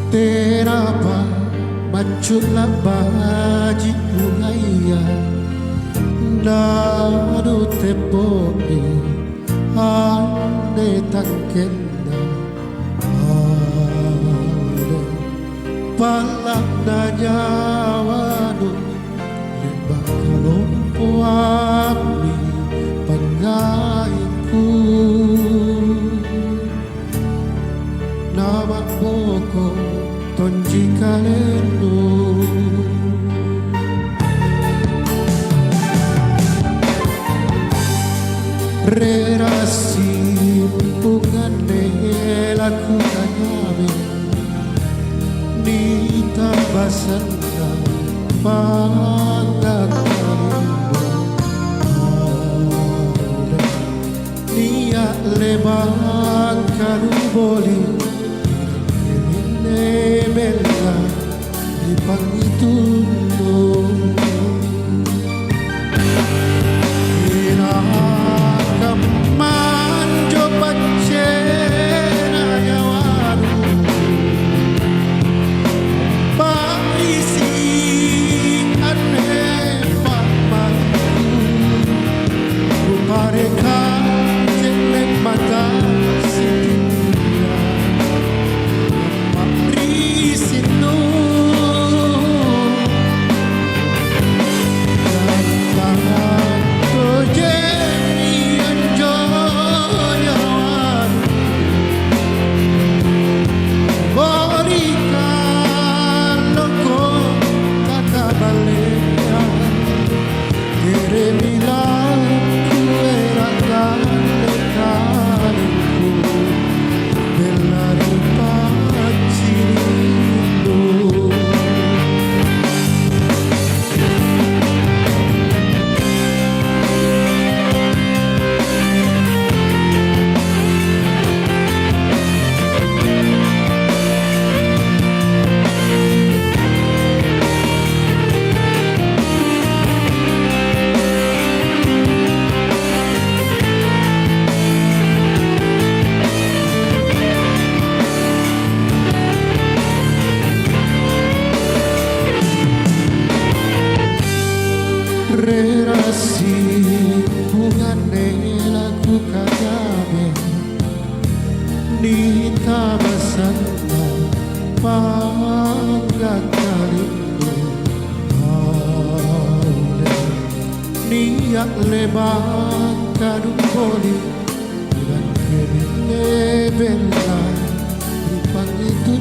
Terapa machulah baji ungaya Nadu tepopi ane tangkenda Ale palak na nyawanu Lembah kalompo ami pangainku Nama poko tonji kalendo Relasi bukan laku kanyame Nita basanda pangat Nia lebang kalu boli Bella di pangitundo Ina kamanjo pacena yawaru Paisi ane pamaku Rupareka jele mata Relasi hubungannya laku kagame Nita basanda panggat kalindo Niat lebang kadung boli Dan kebile bela Rupang itu